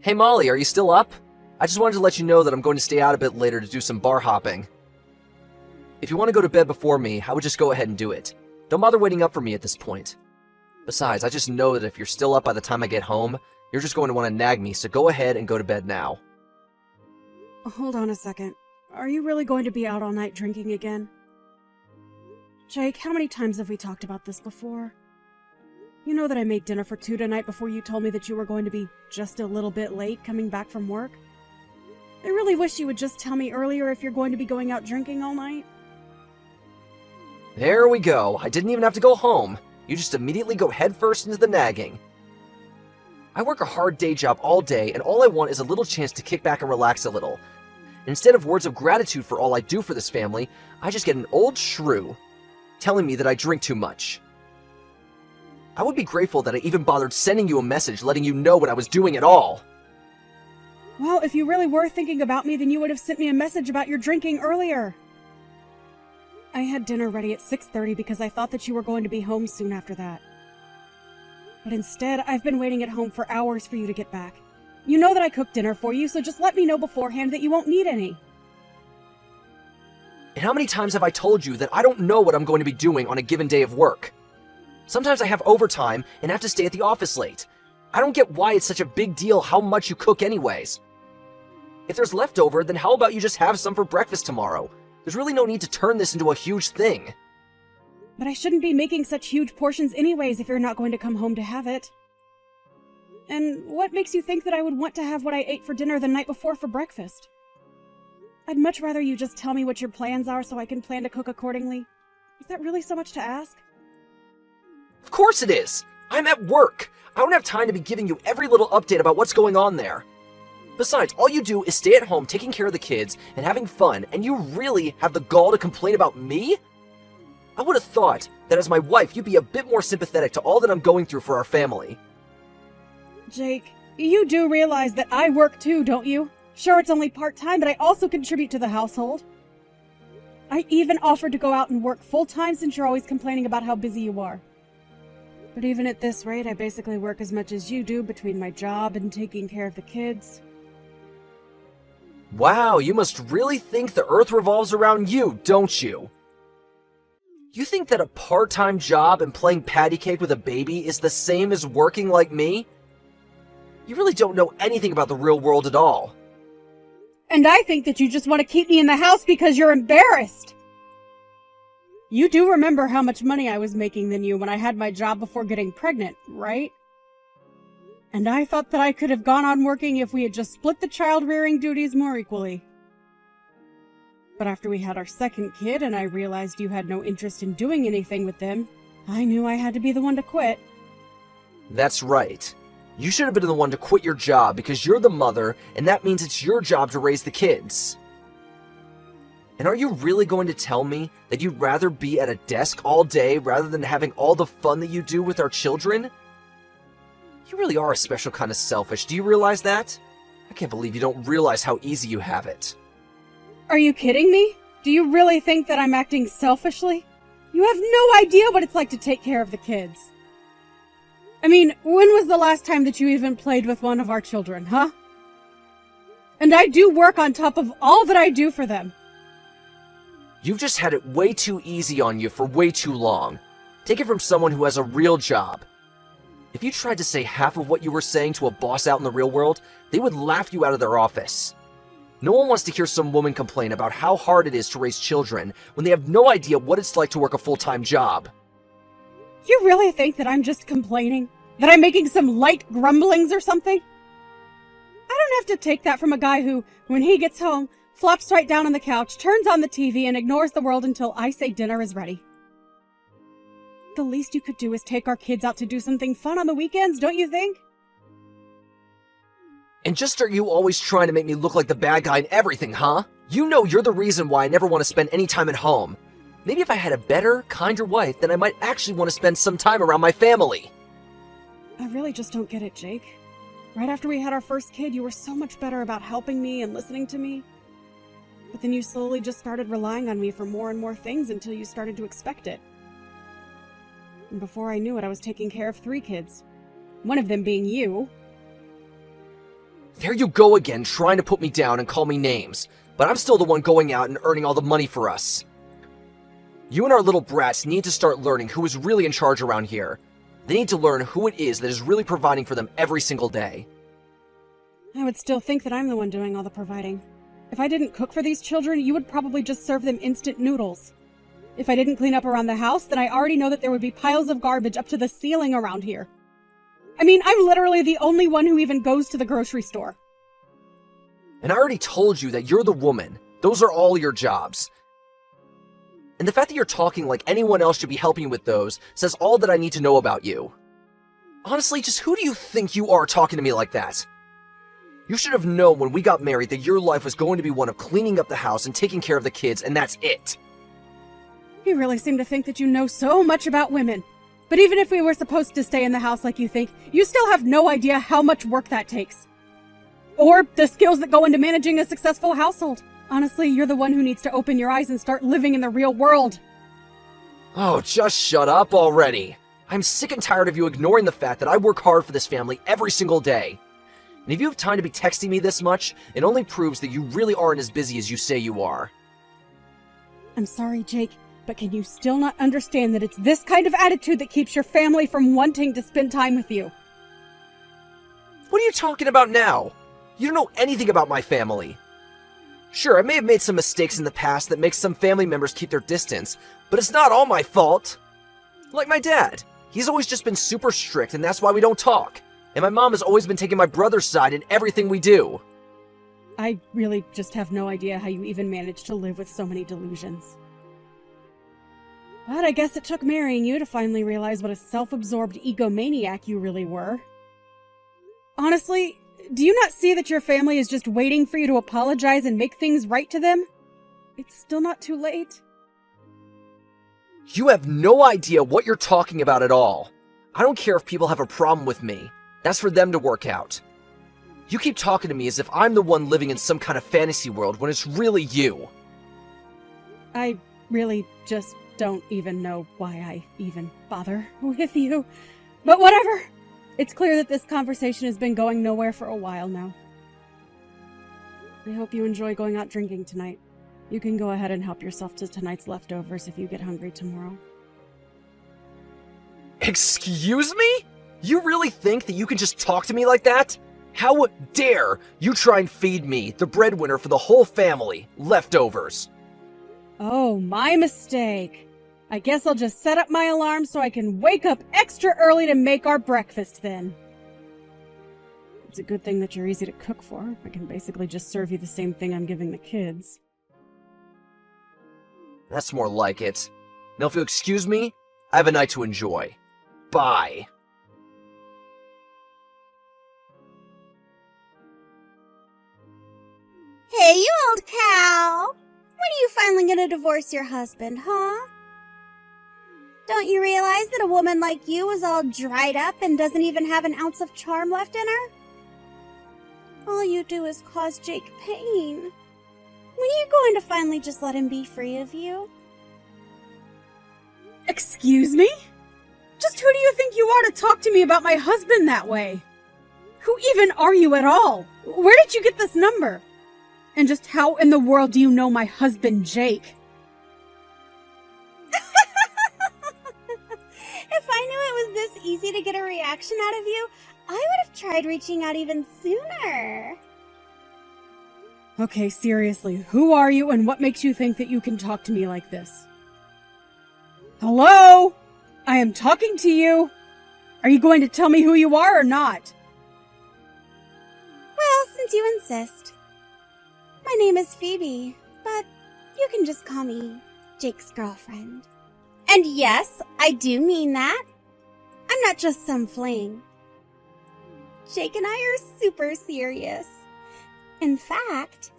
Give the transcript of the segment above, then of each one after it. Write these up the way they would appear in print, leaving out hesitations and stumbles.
Hey Molly, are you still up? I just wanted to let you know that I'm going to stay out a bit later to do some bar hopping. If you want to go to bed before me, I would just go ahead and do it. Don't bother waiting up for me at this point. Besides, I just know that if you're still up by the time I get home, you're just going to want to nag me, so go ahead and go to bed now. Hold on a second. Are you really going to be out all night drinking again? Jake, how many times have we talked about this before? You know that I made dinner for 2 tonight before you told me that you were going to be just a little bit late coming back from work? I really wish you would just tell me earlier if you're going to be going out drinking all night. There we go. I didn't even have to go home. You just immediately go headfirst into the nagging. I work a hard day job all day, and all I want is a little chance to kick back and relax a little. Instead of words of gratitude for all I do for this family, I just get an old shrew telling me that I drink too much. I would be grateful that I even bothered sending you a message letting you know what I was doing at all. Well, if you really were thinking about me, then you would have sent me a message about your drinking earlier. I had dinner ready at 6:30 because I thought that you were going to be home soon after that. But instead, I've been waiting at home for hours for you to get back. You know that I cooked dinner for you, so just let me know beforehand that you won't need any. And how many times have I told you that I don't know what I'm going to be doing on a given day of work? Sometimes I have overtime and have to stay at the office late. I don't get why it's such a big deal how much you cook anyways. If there's leftover, then how about you just have some for breakfast tomorrow? There's really no need to turn this into a huge thing. But I shouldn't be making such huge portions anyways if you're not going to come home to have it. And what makes you think that I would want to have what I ate for dinner the night before for breakfast? I'd much rather you just tell me what your plans are so I can plan to cook accordingly. Is that really so much to ask? Of course it is! I'm at work! I don't have time to be giving you every little update about what's going on there. Besides, all you do is stay at home taking care of the kids and having fun, and you really have the gall to complain about me? I would have thought that as my wife, you'd be a bit more sympathetic to all that I'm going through for our family. Jake, you do realize that I work too, don't you? Sure, it's only part-time, but I also contribute to the household. I even offered to go out and work full-time since you're always complaining about how busy you are. But even at this rate, I basically work as much as you do between my job and taking care of the kids. Wow, you must really think the earth revolves around you, don't you? You think that a part-time job and playing patty cake with a baby is the same as working like me? You really don't know anything about the real world at all. And I think that you just want to keep me in the house because you're embarrassed. You do remember how much money I was making than you when I had my job before getting pregnant, right? And I thought that I could have gone on working if we had just split the child-rearing duties more equally. But after we had our second kid and I realized you had no interest in doing anything with them, I knew I had to be the one to quit. That's right. You should have been the one to quit your job because you're the mother, and that means it's your job to raise the kids. And are you really going to tell me that you'd rather be at a desk all day rather than having all the fun that you do with our children? You really are a special kind of selfish. Do you realize that? I can't believe you don't realize how easy you have it. Are you kidding me? Do you really think that I'm acting selfishly? You have no idea what it's like to take care of the kids. I mean, when was the last time that you even played with one of our children, huh? And I do work on top of all that I do for them. You've just had it way too easy on you for way too long. Take it from someone who has a real job. If you tried to say half of what you were saying to a boss out in the real world, they would laugh you out of their office. No one wants to hear some woman complain about how hard it is to raise children when they have no idea what it's like to work a full-time job. You really think that I'm just complaining? That I'm making some light grumblings or something? I don't have to take that from a guy who, when he gets home, flops right down on the couch, turns on the TV, and ignores the world until I say dinner is ready. The least you could do is take our kids out to do something fun on the weekends, don't you think? And just are you always trying to make me look like the bad guy in everything, huh? You know you're the reason why I never want to spend any time at home. Maybe if I had a better, kinder wife, then I might actually want to spend some time around my family. I really just don't get it, Jake. Right after we had our first kid, you were so much better about helping me and listening to me. But then you slowly just started relying on me for more and more things until you started to expect it. And before I knew it, I was taking care of 3 kids. One of them being you. There you go again, trying to put me down and call me names, but I'm still the one going out and earning all the money for us. You and our little brats need to start learning who is really in charge around here. They need to learn who it is that is really providing for them every single day. I would still think that I'm the one doing all the providing. If I didn't cook for these children, you would probably just serve them instant noodles. If I didn't clean up around the house, then I already know that there would be piles of garbage up to the ceiling around here. I mean, I'm literally the only one who even goes to the grocery store. And I already told you that you're the woman. Those are all your jobs. And the fact that you're talking like anyone else should be helping you with those says all that I need to know about you. Honestly, just who do you think you are talking to me like that? You should have known when we got married that your life was going to be one of cleaning up the house and taking care of the kids, and that's it. You really seem to think that you know so much about women. But even if we were supposed to stay in the house like you think, you still have no idea how much work that takes. Or the skills that go into managing a successful household. Honestly, you're the one who needs to open your eyes and start living in the real world. Oh, just shut up already. I'm sick and tired of you ignoring the fact that I work hard for this family every single day. And if you have time to be texting me this much, it only proves that you really aren't as busy as you say you are. I'm sorry, Jake, but can you still not understand that it's this kind of attitude that keeps your family from wanting to spend time with you? What are you talking about now? You don't know anything about my family. Sure, I may have made some mistakes in the past that make some family members keep their distance, but it's not all my fault. Like my dad. He's always just been super strict, and that's why we don't talk. And my mom has always been taking my brother's side in everything we do. I really just have no idea how you even manage to live with so many delusions. But I guess it took marrying you to finally realize what a self-absorbed egomaniac you really were. Honestly, do you not see that your family is just waiting for you to apologize and make things right to them? It's still not too late. You have no idea what you're talking about at all. I don't care if people have a problem with me. That's for them to work out. You keep talking to me as if I'm the one living in some kind of fantasy world when it's really you. I really just don't even know why I even bother with you. But whatever. It's clear that this conversation has been going nowhere for a while now. I hope you enjoy going out drinking tonight. You can go ahead and help yourself to tonight's leftovers if you get hungry tomorrow. Excuse me? You really think that you can just talk to me like that? How dare you try and feed me, the breadwinner for the whole family, leftovers? Oh, my mistake. I guess I'll just set up my alarm so I can wake up extra early to make our breakfast then. It's a good thing that you're easy to cook for. I can basically just serve you the same thing I'm giving the kids. That's more like it. Now if you'll excuse me, I have a night to enjoy. Bye. Hey, you old cow! When are you finally gonna divorce your husband, huh? Don't you realize that a woman like you is all dried up and doesn't even have an ounce of charm left in her? All you do is cause Jake pain. When are you going to finally just let him be free of you? Excuse me? Just who do you think you are to talk to me about my husband that way? Who even are you at all? Where did you get this number? And just how in the world do you know my husband, Jake? If I knew it was this easy to get a reaction out of you, I would have tried reaching out even sooner. Okay, seriously, who are you and what makes you think that you can talk to me like this? Hello? I am talking to you. Are you going to tell me who you are or not? Well, since you insist. My name is Phoebe, but you can just call me Jake's girlfriend. And yes, I do mean that. I'm not just some fling. Jake and I are super serious. In fact,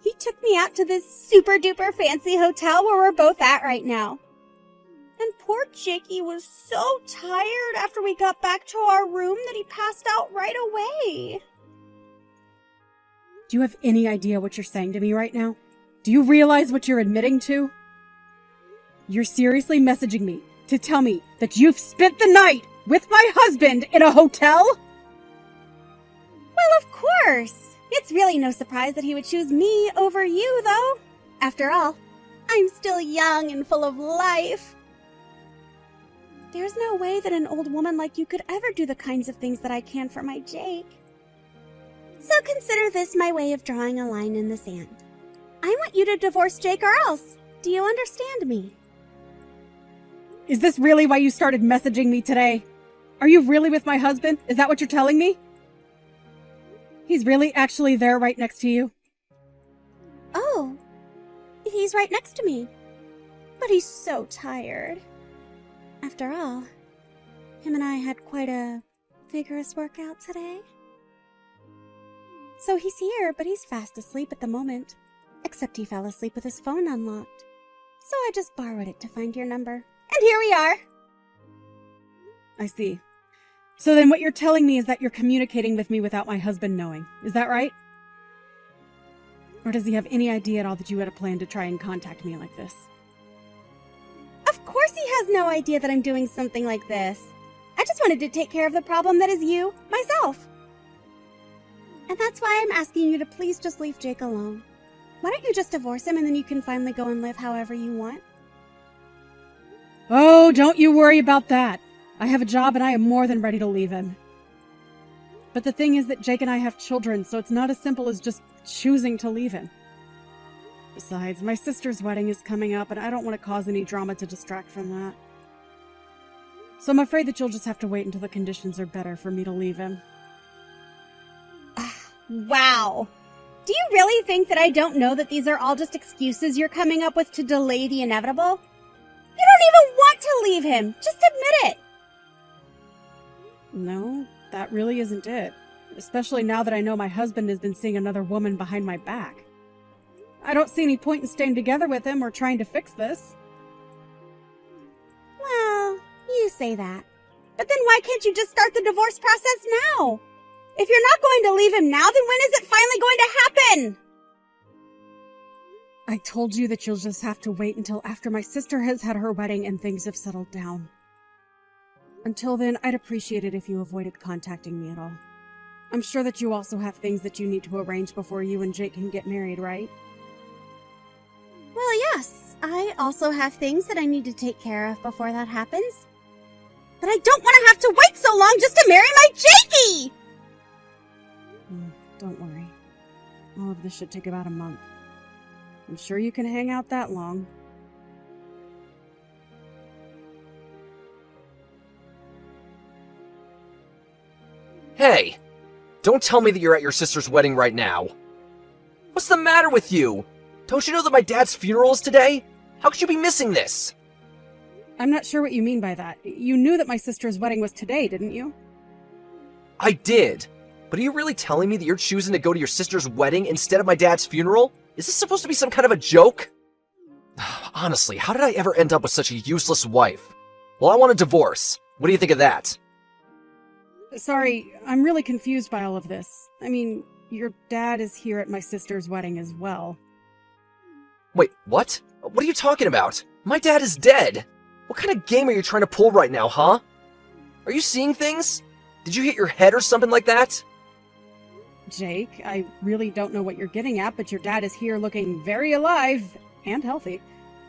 he took me out to this super duper fancy hotel where we're both at right now. And poor Jakey was so tired after we got back to our room that he passed out right away. Do you have any idea what you're saying to me right now? Do you realize what you're admitting to? You're seriously messaging me to tell me that you've spent the night with my husband in a hotel? Well, of course. It's really no surprise that he would choose me over you, though. After all, I'm still young and full of life. There's no way that an old woman like you could ever do the kinds of things that I can for my Jake. So consider this my way of drawing a line in the sand. I want you to divorce Jake or else. Do you understand me? Is this really why you started messaging me today? Are you really with my husband? Is that what you're telling me? He's really actually there right next to you? Oh, he's right next to me. But he's so tired. After all, him and I had quite a vigorous workout today. So he's here, but he's fast asleep at the moment. Except he fell asleep with his phone unlocked. So I just borrowed it to find your number. And here we are! I see. So then what you're telling me is that you're communicating with me without my husband knowing. Is that right? Or does he have any idea at all that you had a plan to try and contact me like this? Of course he has no idea that I'm doing something like this. I just wanted to take care of the problem that is you, myself. And that's why I'm asking you to please just leave Jake alone. Why don't you just divorce him and then you can finally go and live however you want? Oh, don't you worry about that. I have a job and I am more than ready to leave him. But the thing is that Jake and I have children, so it's not as simple as just choosing to leave him. Besides, my sister's wedding is coming up and I don't want to cause any drama to distract from that. So I'm afraid that you'll just have to wait until the conditions are better for me to leave him. Wow. Do you really think that I don't know that these are all just excuses you're coming up with to delay the inevitable? You don't even want to leave him. Just admit it. No, that really isn't it. Especially now that I know my husband has been seeing another woman behind my back. I don't see any point in staying together with him or trying to fix this. Well, you say that. But then why can't you just start the divorce process now? If you're not going to leave him now, then when is it finally going to happen? I told you that you'll just have to wait until after my sister has had her wedding and things have settled down. Until then, I'd appreciate it if you avoided contacting me at all. I'm sure that you also have things that you need to arrange before you and Jake can get married, right? Well, yes. I also have things that I need to take care of before that happens. But I don't want to have to wait so long just to marry my Jakey! Don't worry. All of this should take about a month. I'm sure you can hang out that long. Hey! Don't tell me that you're at your sister's wedding right now. What's the matter with you? Don't you know that my dad's funeral is today? How could you be missing this? I'm not sure what you mean by that. You knew that my sister's wedding was today, didn't you? I did. But are you really telling me that you're choosing to go to your sister's wedding instead of my dad's funeral? Is this supposed to be some kind of a joke? Honestly, how did I ever end up with such a useless wife? Well, I want a divorce. What do you think of that? Sorry, I'm really confused by all of this. I mean, your dad is here at my sister's wedding as well. Wait, what? What are you talking about? My dad is dead! What kind of game are you trying to pull right now, huh? Are you seeing things? Did you hit your head or something like that? Jake, I really don't know what you're getting at, but your dad is here looking very alive and healthy.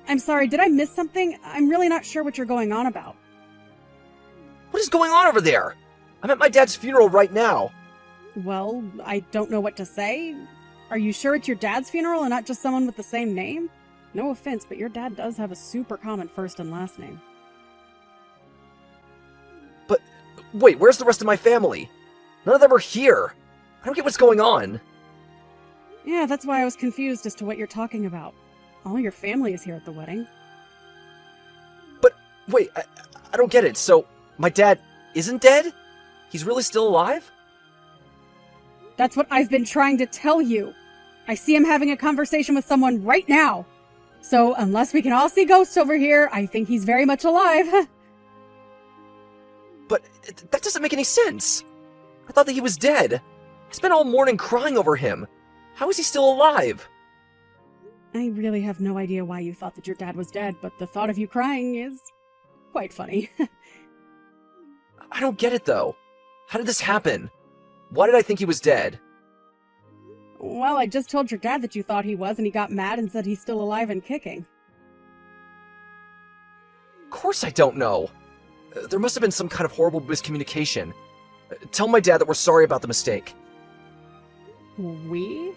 I'm sorry, did I miss something? I'm really not sure what you're going on about. What is going on over there? I'm at my dad's funeral right now. Well, I don't know what to say. Are you sure it's your dad's funeral and not just someone with the same name? No offense, but your dad does have a super common first and last name. But, wait, where's the rest of my family? None of them are here. I don't get what's going on. Yeah, that's why I was confused as to what you're talking about. All your family is here at the wedding. But, wait, I don't get it. So, my dad isn't dead? He's really still alive? That's what I've been trying to tell you. I see him having a conversation with someone right now. So, unless we can all see ghosts over here, I think he's very much alive. But, that doesn't make any sense. I thought that he was dead. I spent all morning crying over him. How is he still alive? I really have no idea why you thought that your dad was dead, but the thought of you crying is quite funny. I don't get it, though. How did this happen? Why did I think he was dead? Well, I just told your dad that you thought he was, and he got mad and said he's still alive and kicking. Of course I don't know. There must have been some kind of horrible miscommunication. Tell my dad that we're sorry about the mistake. We?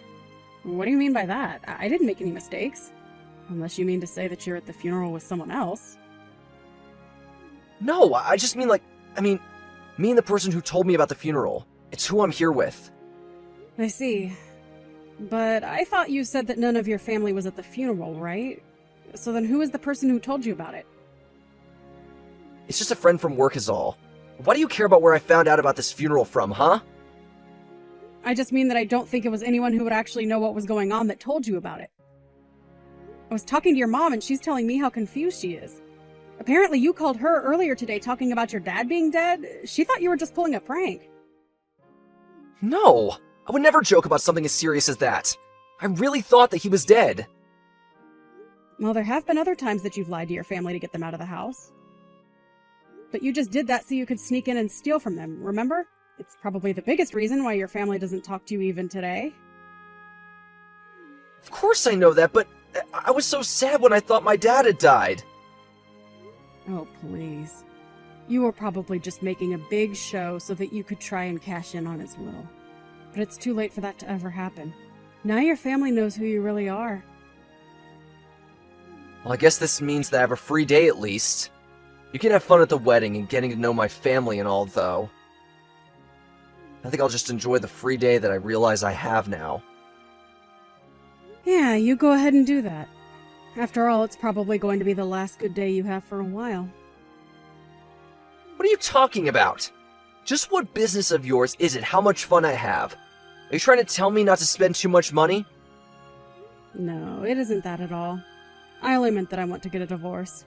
What do you mean by that? I didn't make any mistakes. Unless you mean to say that you're at the funeral with someone else. No, I just mean me and the person who told me about the funeral. It's who I'm here with. I see. But I thought you said that none of your family was at the funeral, right? So then who is the person who told you about it? It's just a friend from work is all. Why do you care about where I found out about this funeral from, huh? I just mean that I don't think it was anyone who would actually know what was going on that told you about it. I was talking to your mom and she's telling me how confused she is. Apparently you called her earlier today talking about your dad being dead. She thought you were just pulling a prank. No, I would never joke about something as serious as that. I really thought that he was dead. Well, there have been other times that you've lied to your family to get them out of the house. But you just did that so you could sneak in and steal from them, remember? It's probably the biggest reason why your family doesn't talk to you even today. Of course I know that, but I was so sad when I thought my dad had died. Oh, please. You were probably just making a big show so that you could try and cash in on his will. But it's too late for that to ever happen. Now your family knows who you really are. Well, I guess this means that I have a free day at least. You can have fun at the wedding and getting to know my family and all, though. I think I'll just enjoy the free day that I realize I have now. Yeah, you go ahead and do that. After all, it's probably going to be the last good day you have for a while. What are you talking about? Just what business of yours is it how much fun I have? Are you trying to tell me not to spend too much money? No, it isn't that at all. I only meant that I want to get a divorce.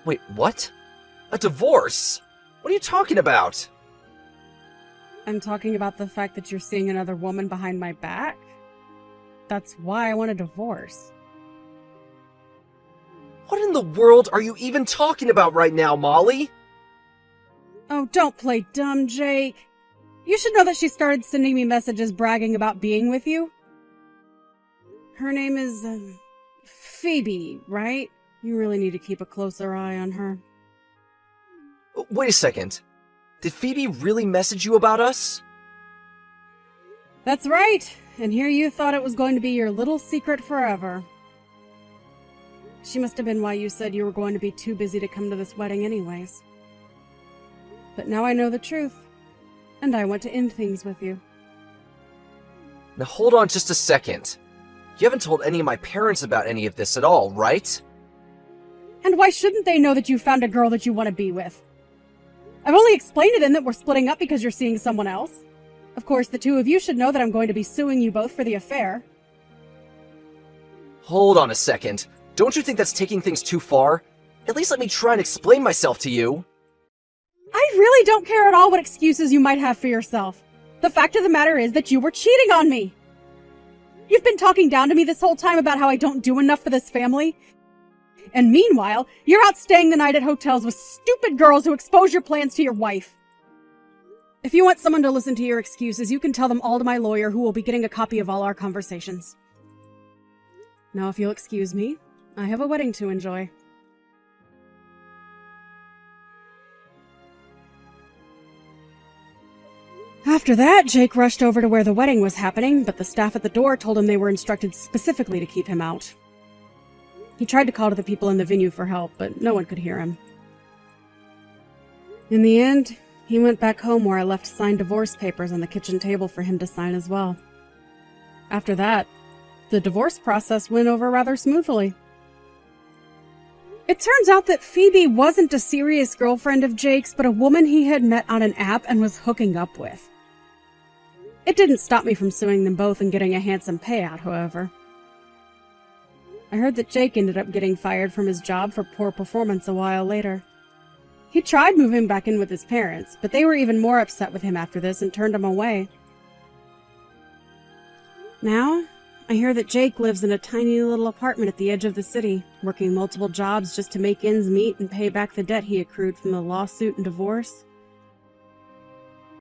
Wait, what? A divorce? What are you talking about? I'm talking about the fact that you're seeing another woman behind my back. That's why I want a divorce. What in the world are you even talking about right now, Molly? Oh, don't play dumb, Jake. You should know that she started sending me messages bragging about being with you. Her name is, Phoebe, right? You really need to keep a closer eye on her. Wait a second. Did Phoebe really message you about us? That's right. And here you thought it was going to be your little secret forever. She must have been why you said you were going to be too busy to come to this wedding anyways. But now I know the truth, and I want to end things with you. Now hold on just a second. You haven't told any of my parents about any of this at all, right? And why shouldn't they know that you found a girl that you want to be with? I've only explained to them that we're splitting up because you're seeing someone else. Of course, the two of you should know that I'm going to be suing you both for the affair. Hold on a second. Don't you think that's taking things too far? At least let me try and explain myself to you. I really don't care at all what excuses you might have for yourself. The fact of the matter is that you were cheating on me. You've been talking down to me this whole time about how I don't do enough for this family. And meanwhile, you're out staying the night at hotels with stupid girls who expose your plans to your wife. If you want someone to listen to your excuses, you can tell them all to my lawyer, who will be getting a copy of all our conversations. Now, if you'll excuse me, I have a wedding to enjoy. After that, Jake rushed over to where the wedding was happening, but the staff at the door told him they were instructed specifically to keep him out. He tried to call to the people in the venue for help, but no one could hear him. In the end, he went back home where I left signed divorce papers on the kitchen table for him to sign as well. After that, the divorce process went over rather smoothly. It turns out that Phoebe wasn't a serious girlfriend of Jake's, but a woman he had met on an app and was hooking up with. It didn't stop me from suing them both and getting a handsome payout, however. I heard that Jake ended up getting fired from his job for poor performance a while later. He tried moving back in with his parents, but they were even more upset with him after this and turned him away. Now, I hear that Jake lives in a tiny little apartment at the edge of the city, working multiple jobs just to make ends meet and pay back the debt he accrued from the lawsuit and divorce.